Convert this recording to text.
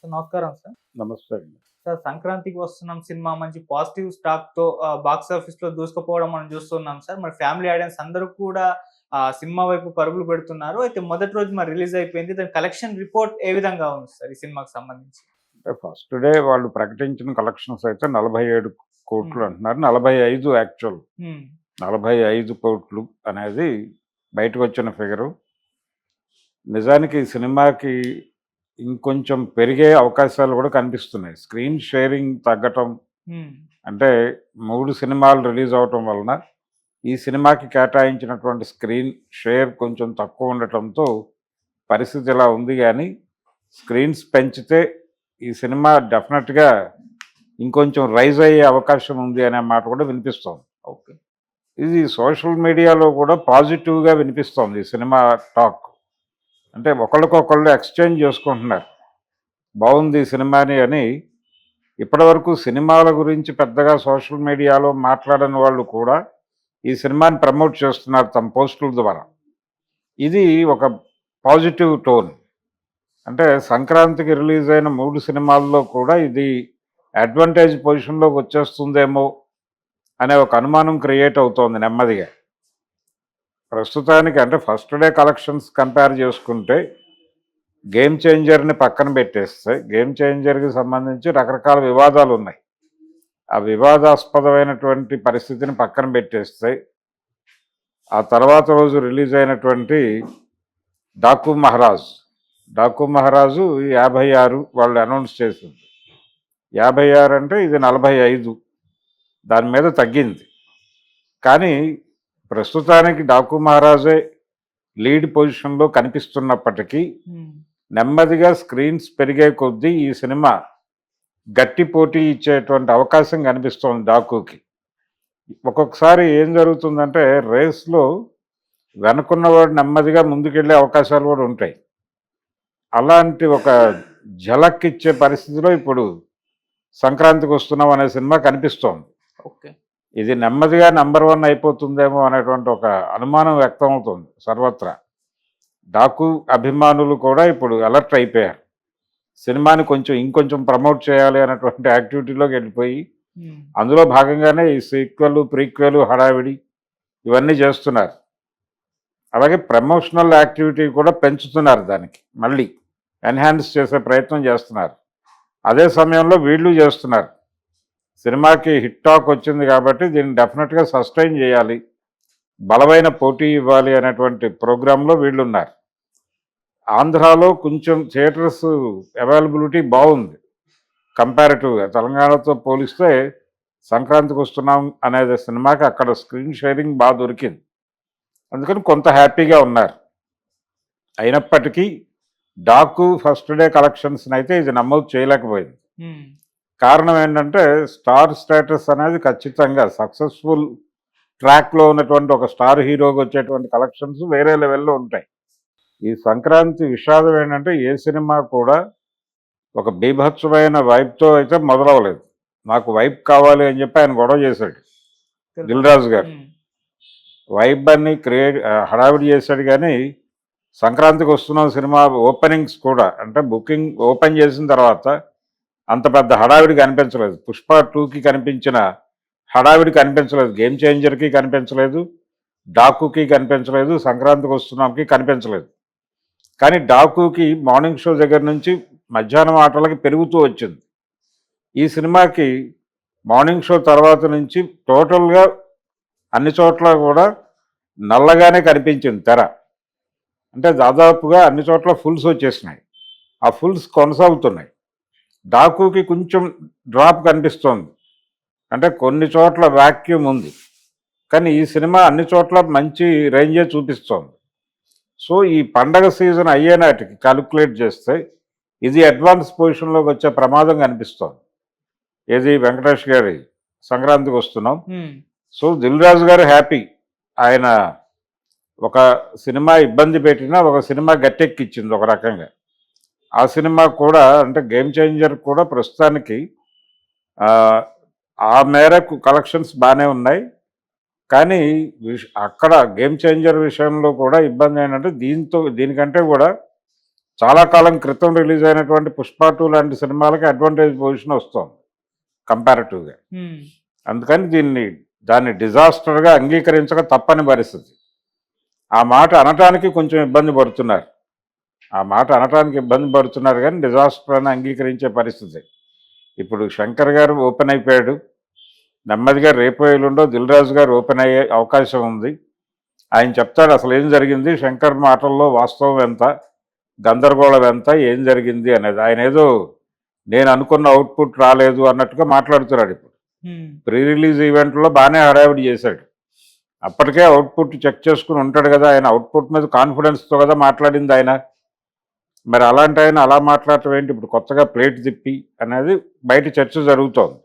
Sir నమస్కారం sir. నమస్తే అండి. సార్ సంక్రాంతికి వస్తున్నాం సినిమా మంచి పాజిటివ్ స్టాక్‌తో బాక్స్ ఆఫీస్‌లో దూసుకుపోవడం మనం చూస్తున్నాం సార్. మరి ఫ్యామిలీ ఆడియన్స్ అందరూ కూడా సినిమా వైపు పరుగులు పెడుతున్నారు. అయితే మొదటి రోజు మరి రిలీజ్ అయిపోయింది. దాని కలెక్షన్ రిపోర్ట్ ఏ విధంగా ఉంది సార్ ఈ సినిమాకి సంబంధించి? అంటే ఫస్ట్ డే వాళ్ళు ప్రకటించిన కలెక్షన్స్ అయితే 47,00,00,000 హ్మ్. అంటున్నారు. 45 యాక్చువల్. హ్మ్. 45,00,00,000 అనేది బయటకొచ్చిన ఫిగరు. నిజానికి ఈ సినిమాకి ఇంకొంచెం పెరిగే అవకాశాలు కూడా కనిపిస్తున్నాయి. స్క్రీన్ షేరింగ్ తగ్గటం హ్మ్. అంటే 3 సినిమాలు రిలీజ్ అవ్వటం వలన ఈ సినిమాకి కేటాయించినటువంటి స్క్రీన్ షేర్ కొంచెం తక్కువ ఉండటంతో పరిస్థితి ఇలా ఉంది గానీ, స్క్రీన్స్ పెంచితే ఈ సినిమా డెఫినెట్‌గా ఇంకొంచెం రైజ్ అయ్యే అవకాశం ఉంది అనే మాట కూడా వినిపిస్తోంది. ఓకే. ఇది సోషల్ మీడియాలో కూడా పాజిటివ్‌గా వినిపిస్తోంది ఈ సినిమా టాక్. అంటే ఒకళ్ళకొకళ్ళు ఎక్స్‌చేంజ్ చేసుకుంటున్నారు. బావుంది ఈ సినిమాని అని. ఇప్పటివరకు సినిమాల గురించి పెద్దగా సోషల్ మీడియాలో మాట్లాడని వాళ్ళు కూడా ఈ సినిమాని ప్రమోట్ చేస్తున్నారు తమ పోస్టుల ద్వారా. ఇది ఒక పాజిటివ్ టోన్. అంటే సంక్రాంతికి రిలీజ్ అయిన 3 సినిమాల్లో కూడా ఇది అడ్వాంటేజ్ పొజిషన్‌లోకి వచ్చేస్తుందేమో అనే ఒక అనుమానం క్రియేట్ అవుతోంది నెమ్మదిగా. ప్రస్తుతానికి అంటే ఫస్ట్ డే కలెక్షన్స్ కంపేర్ చేసుకుంటే 'గేమ్ చేంజర్‌ని' పక్కన పెట్టేస్తే 'గేమ్ చేంజర్‌కి' సంబంధించి రకరకాల వివాదాలున్నాయి. ఆ వివాదాస్పదమైనటువంటి పరిస్థితిని పక్కన పెట్టేస్తే, ఆ తర్వాత రోజు రిలీజ్ అయినటువంటి 'డాకు మహారాజ్'. 'డాకు మహారాజు' 56 వాళ్ళు అనౌన్స్ చేసింది. 56 అంటే ఇది 45 దాని మీద తగ్గింది. కానీ ప్రస్తుతానికి 'డాకు మహారాజే' లీడ్ పొజిషన్‌లో కనిపిస్తున్నప్పటికీ, హ్మ్. నెమ్మదిగా స్క్రీన్స్ పెరిగే కొద్దీ ఈ సినిమా గట్టి పోటీ ఇచ్చేటువంటి అవకాశం కనిపిస్తోంది 'డాకుకి'. ఒక్కొక్కసారి ఏం జరుగుతుందంటే రేస్‌లో వెనకున్నవాడు నెమ్మదిగా ముందుకెళ్ళే అవకాశాలు కూడా ఉంటాయి. అలాంటి ఒక ఝలక్ ఇచ్చే పరిస్థితిలో ఇప్పుడు 'సంక్రాంతికి వస్తున్నాం' అనే సినిమా కనిపిస్తోంది. ఓకే. ఇది నెమ్మదిగా నంబర్ 1 అయిపోతుందేమో అనేటువంటి ఒక అనుమానం వ్యక్తమవుతుంది సర్వత్రా. 'డాకు' అభిమానులు కూడా ఇప్పుడు అలర్ట్ అయిపోయారు. సినిమాని ఇంకొంచెం ప్రమోట్ చేయాలి అనేటువంటి యాక్టివిటీలోకి వెళ్ళిపోయి, హ్మ్. అందులో భాగంగానే ఈ సీక్వెల్, ప్రీక్వెల్ హడావిడి ఇవన్నీ చేస్తున్నారు. అలాగే ప్రమోషనల్ యాక్టివిటీ కూడా పెంచుతున్నారు దానికి. మళ్ళీ ఎన్హాన్స్ చేసే ప్రయత్నం చేస్తున్నారు. అదే సమయంలో వీళ్ళు చేస్తున్నారు. సినిమాకి హిట్ టాక్ వచ్చింది కాబట్టి దీన్ని డెఫినెట్‌గా సస్టైన్ చేయాలి. బలమైన పోటీ ఇవ్వాలి అనేటువంటి ప్రోగ్రామ్‌లో వీళ్ళున్నారు. ఆంధ్రాలో కొంచెం థియేటర్స్ అవైలబిలిటీ బాగుంది. కంపారిటివ్‌గా తెలంగాణతో పోలిస్తే 'సంక్రాంతికి వస్తున్నాం' అనేది సినిమాకి అక్కడ స్క్రీన్ షేరింగ్ దొరికింది. అందుకని కొంత హ్యాపీగా ఉన్నారు. అయినప్పటికీ 'డాకు' ఫస్ట్ డే కలెక్షన్స్‌నైతే ఇది నమోదు చేయలేకపోయింది. హ్మ్. కారణం ఏంటంటే స్టార్ స్టేటస్ అనేది ఖచ్చితంగా సక్సెస్‌ఫుల్ ట్రాక్‌లో ఉన్నటువంటి ఒక స్టార్ హీరోకి వచ్చేటువంటి కలెక్షన్స్ వేరే లెవెల్‌లో ఉంటాయి. ఈ సంక్రాంతి విషాదం ఏంటంటే ఏ సినిమా కూడా ఒక బీభత్సమైన వైబ్‌తో అయితే మొదలవ్వలేదు. నాకు వైబ్ కావాలి అని చెప్పి ఆయన గొడవ చేశాడు 'దిల్ రాజు' గారు. హ్మ్. వైబ్ అని హడావిడి చేశాడు కానీ సంక్రాంతికి వస్తున్నాం సినిమా ఓపెనింగ్స్ కూడా అంటే బుకింగ్ ఓపెన్ చేసిన తర్వాత అంత పెద్ద హడావిడి కనిపించలేదు. 'పుష్ప 2'కి కనిపించిన హడావిడి కనిపించలేదు. 'గేమ్ చేంజర్'కి కనిపించలేదు. 'డాకు'కి కనిపించలేదు. 'సంక్రాంతికి వస్తున్నాం'కి కనిపించలేదు. కానీ 'డాకు'కి మార్నింగ్ షో దగ్గర నుంచి మధ్యాహ్నం ఆటలకి పెరుగుతూ వచ్చింది. ఈ సినిమాకి మార్నింగ్ షో తర్వాత నుంచి టోటల్‌గా అన్ని చోట్ల కూడా నల్లగానే కనిపించింది తెర. అంటే దాదాపుగా అన్ని చోట్ల ఫుల్స్ వచ్చేసినాయి. ఆ ఫుల్స్ కొనసాగుతున్నాయి. 'డాకు'కి కొంచెం డ్రాప్ కనిపిస్తోంది. అంటే కొన్ని చోట్ల వాక్యూమ్ ఉంది. కానీ ఈ సినిమా అన్ని చోట్ల మంచి రేంజే చూపిస్తోంది. సో ఈ పండగ సీజన్ అయ్యే నాటికి కాలిక్యులేట్ చేస్తే ఇది అడ్వాన్స్ పొజిషన్‌లోకి వచ్చే ప్రమాదం కనిపిస్తోంది. ఏది 'వెంకటేష్' గారి 'సంక్రాంతికి వస్తున్నాం'. హ్మ్. సో 'దిల్ రాజు' గారు హ్యాపీ. ఆయన ఒక సినిమా ఇబ్బంది పెట్టినా ఒక సినిమా గట్టెక్కిచ్చింది ఒక రకంగా. ఆ సినిమా కూడా అంటే 'గేమ్ చేంజర్' కూడా ప్రస్తుతానికి ఆహ్, ఆ మేరకు కలెక్షన్స్ బానే ఉన్నాయి. కానీ అక్కడ 'గేమ్ చేంజర్' విషయంలో కూడా ఇబ్బంది ఏంటంటే దీనికంటే కూడా చాలా కాలం క్రితం రిలీజ్ అయినటువంటి పుష్ప 2 లాంటి సినిమాలకి అడ్వాంటేజ్ పొజిషన్ వస్తుంది కంపారిటివ్గా. ఉమ్, అందుకని దాన్ని డిజాస్టర్గా అంగీకరించక తప్పని పరిస్థితి. ఆ మాట అనటానికి కొంచెం ఇబ్బంది పడుతున్నారు. కానీ డిజాస్టర్ అని అంగీకరించే పరిస్థితి. ఇప్పుడు శంకర్ గారు ఓపెన్ అయిపోయాడు. నెమ్మదిగా రేపు ఎల్లుండో దిల్ రాజు గారు ఓపెన్ అయ్యే అవకాశం ఉంది. ఆయన చెప్తాడు అసలు ఏం జరిగింది, శంకర్ మాటల్లో వాస్తవం ఎంత, గందరగోళం ఎంత, ఏం జరిగింది అనేది. ఆయన ఏదో నేను అనుకున్న అవుట్పుట్ రాలేదు అన్నట్టుగా మాట్లాడుతున్నాడు. ఇప్పుడు ఉమ్, ప్రీ రిలీజ్ ఈవెంట్లో బాగానే హడావిడి చేశాడు. అప్పటికే అవుట్పుట్ చెక్ చేసుకుని ఉంటాడు కదా, ఆయన అవుట్పుట్ మీద కాన్ఫిడెన్స్తో కదా మాట్లాడింది ఆయన. మరి అలాంటి ఆయన అలా మాట్లాడటం ఏంటి, ఇప్పుడు కొత్తగా ప్లేట్ తిప్పి అనేది బయట చర్చ జరుగుతోంది.